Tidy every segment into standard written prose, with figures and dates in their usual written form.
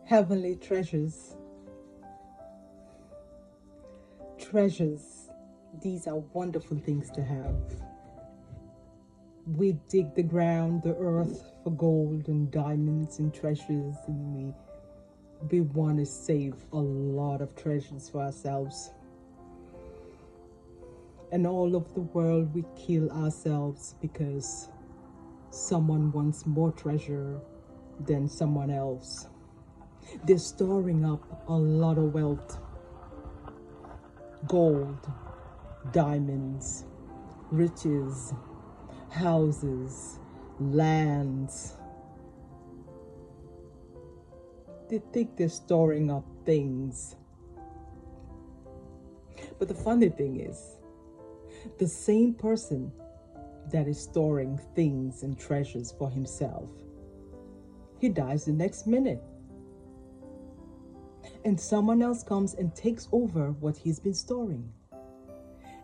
Heavenly treasures. Treasures. These are wonderful things to have. We dig the ground, the earth for gold and diamonds and treasures, and we want to save a lot of treasures for ourselves. And all over the world, we kill ourselves because someone wants more treasure than someone else. They're storing up a lot of wealth: gold, diamonds, riches, houses, lands. They think they're storing up things. But the funny thing is, the same person that is storing things and treasures for himself, he dies the next minute. And someone else comes and takes over what he's been storing.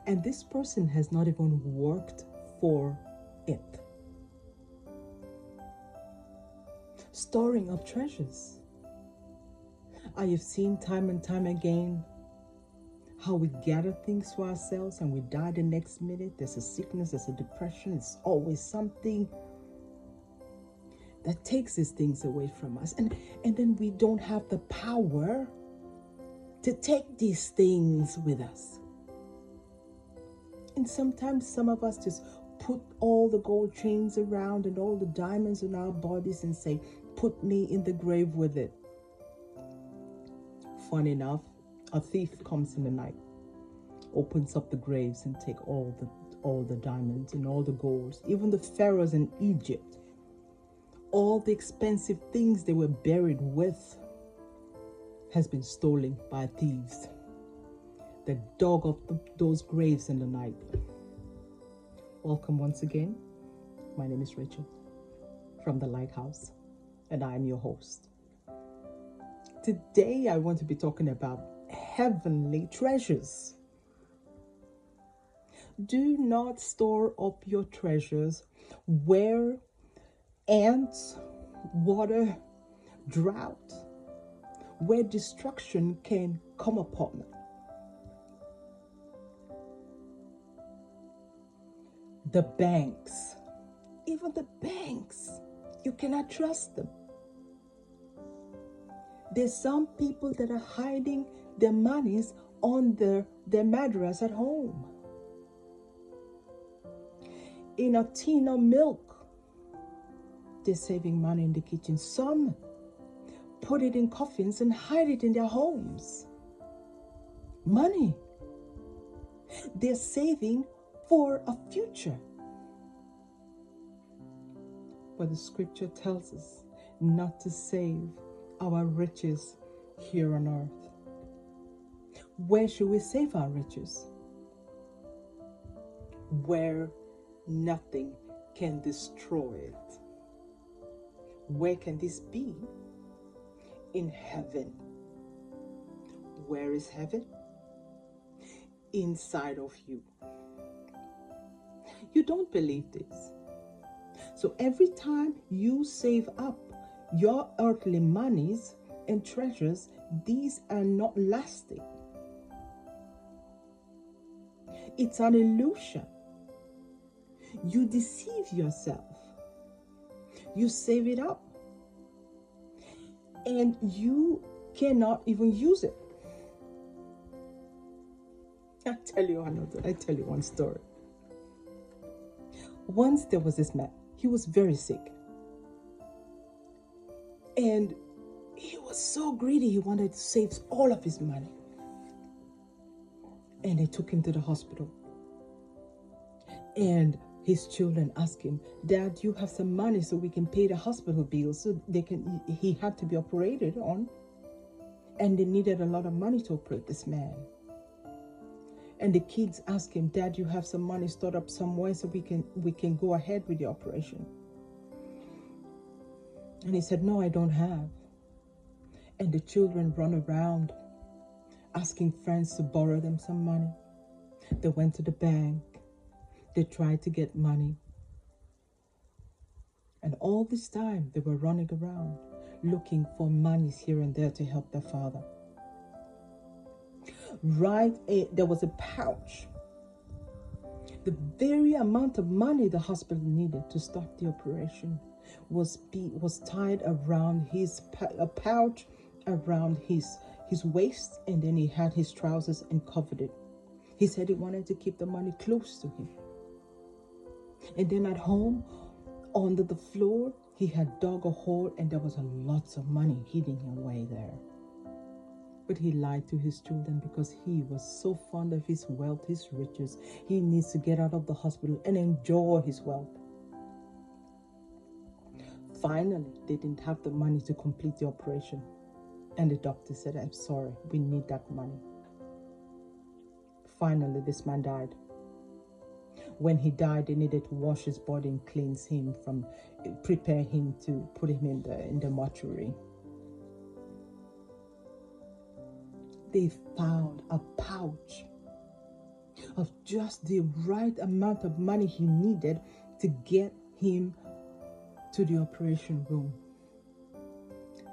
And this person has not even worked for it. Storing up treasures. I have seen time and time again how we gather things for ourselves and we die the next minute. There's a sickness, there's a depression, it's always something that takes these things away from us. And then we don't have the power to take these things with us. And sometimes some of us just put all the gold chains around and all the diamonds in our bodies and say, put me in the grave with it. Funny enough, a thief comes in the night, opens up the graves and take all the diamonds and all the golds, even the pharaohs in Egypt. All the expensive things they were buried with has been stolen by thieves. They dug up those graves in the night. Welcome once again. My name is Rachel from the Lighthouse, and I am your host. Today I want to be talking about heavenly treasures. Do not store up your treasures where ants, water, drought, where destruction can come upon. The banks, even the banks, you cannot trust them. There's some people that are hiding their monies on their mattress at home. In a tin of milk, they're saving money in the kitchen. Some put it in coffins and hide it in their homes. Money. They're saving for a future. But the scripture tells us not to save our riches here on earth. Where should we save our riches? Where nothing can destroy it. Where can this be? In heaven. Where is heaven? Inside of you. You don't believe this. So every time you save up your earthly monies and treasures, these are not lasting. It's an illusion. You deceive yourself. You save it up and you cannot even use it. I tell you one story. Once there was this man. He was very sick. And he was so greedy, he wanted to save all of his money. And they took him to the hospital. And his children asked him, Dad, you have some money so we can pay the hospital bills. So he had to be operated on. And they needed a lot of money to operate this man. And the kids asked him, Dad, you have some money stored up somewhere so we can go ahead with the operation. And he said, no, I don't have. And the children run around asking friends to borrow them some money. They went to the bank. They tried to get money. And all this time they were running around. looking for monies here and there to help their father. There was a pouch. The very amount of money the hospital needed to start the operation was tied around a pouch around his waist, and then he had his trousers and covered it. He said he wanted to keep the money close to him. And then at home, under the floor, he had dug a hole, and there was lots of money hidden away there. But he lied to his children because he was so fond of his wealth, his riches. He needs to get out of the hospital and enjoy his wealth. Finally, they didn't have the money to complete the operation. And the doctor said, I'm sorry, we need that money. Finally, this man died. When he died, they needed to wash his body and cleanse him, prepare him to put him in the mortuary. They found a pouch of just the right amount of money he needed to get him to the operation room.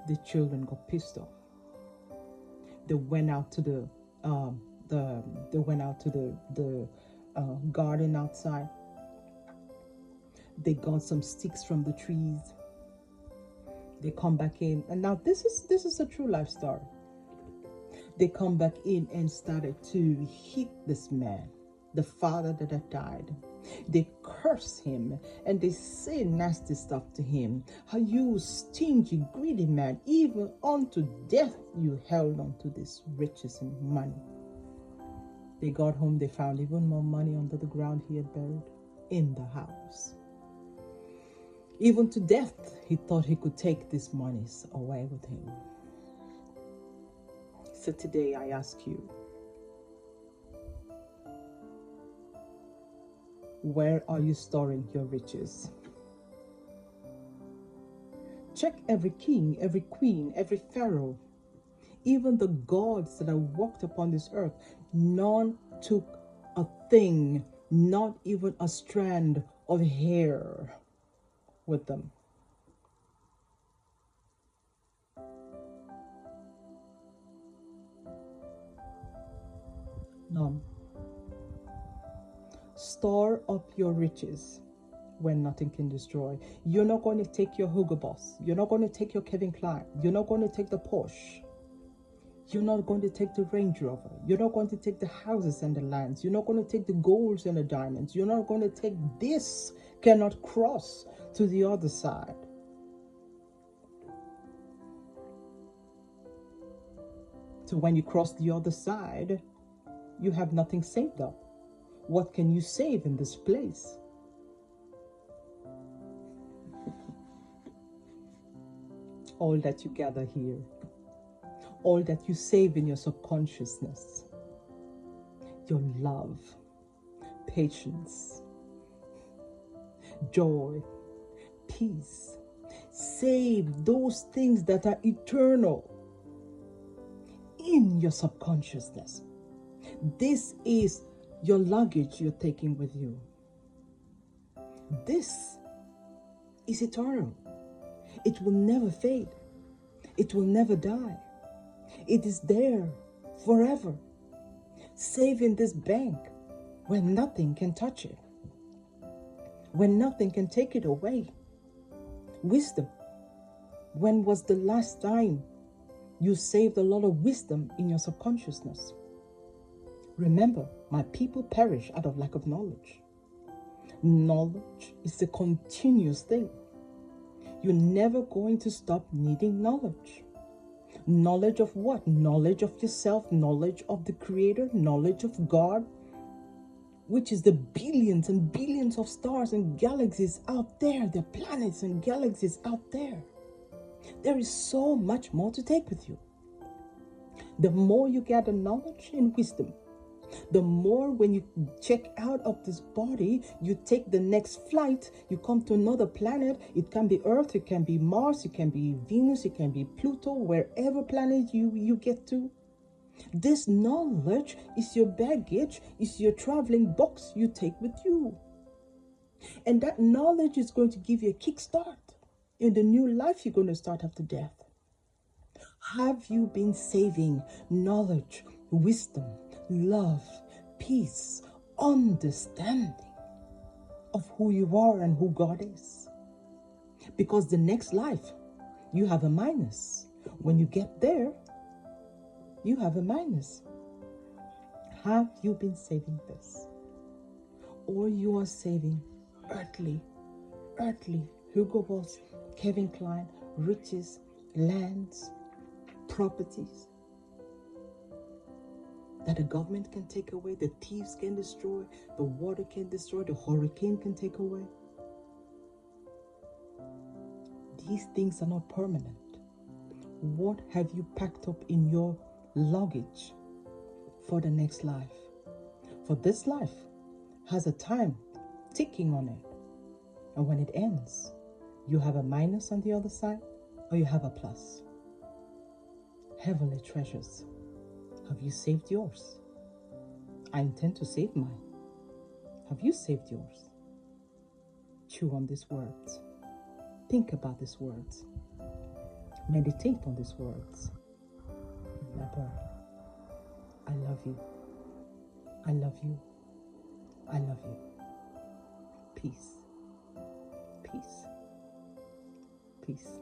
The children got pissed off. They went out to the garden outside. They got some sticks from the trees. They come back in, and now this is a true life story. They come back in and started to hit this man, the father that had died. They curse him and they say nasty stuff to him. How you stingy, greedy man, even unto death you held on to this riches and money. They got home, they found even more money under the ground he had buried in the house. Even to death, he thought he could take these monies away with him. So today I ask you, where are you storing your riches? Check every king, every queen, every pharaoh, even the gods that have walked upon this earth. None took a thing, not even a strand of hair with them. None. Store up your riches when nothing can destroy. You're not going to take your Hugo Boss. You're not going to take your Kevin Klein. You're not going to take the Porsche. You're not going to take the Range Rover. You're not going to take the houses and the lands. You're not going to take the golds and the diamonds. You're not going to take this. Cannot cross to the other side. So when you cross the other side, you have nothing saved up. What can you save in this place? All that you gather here, all that you save in your subconsciousness, your love, patience, joy, peace. Save those things that are eternal in your subconsciousness. This is your luggage you're taking with you. This is eternal. It will never fade. It will never die. It is there forever. Save in this bank where nothing can touch it, where nothing can take it away. Wisdom. When was the last time you saved a lot of wisdom in your subconsciousness? Remember, my people perish out of lack of knowledge. Knowledge is a continuous thing. You're never going to stop needing knowledge. Knowledge of what? Knowledge of yourself, knowledge of the Creator, knowledge of God, which is the billions and billions of stars and galaxies out there, the planets and galaxies out there. There is so much more to take with you. The more you gather knowledge and wisdom, the more when you check out of this body, you take the next flight, you come to another planet. It can be Earth, it can be Mars, it can be Venus, it can be Pluto, wherever planet you get to. This knowledge is your baggage, is your traveling box you take with you. And that knowledge is going to give you a kickstart in the new life you're going to start after death? Have you been saving knowledge, wisdom, love, peace, understanding of who you are and who God is? Because the next life, you have a minus. When you get there, you have a minus. Have you been saving this? Or you are saving earthly, Hugo Boss, Kevin Klein, riches, lands, properties that the government can take away, the thieves can destroy, the water can destroy, the hurricane can take away. These things are not permanent. What have you packed up in your luggage for the next life? For this life has a time ticking on it. And when it ends, you have a minus on the other side or you have a plus. Heavenly treasures, have you saved yours? I intend to save mine. Have you saved yours? Chew on these words. Think about these words. Meditate on these words. Remember, I love you. I love you. I love you. Peace. Peace. Peace.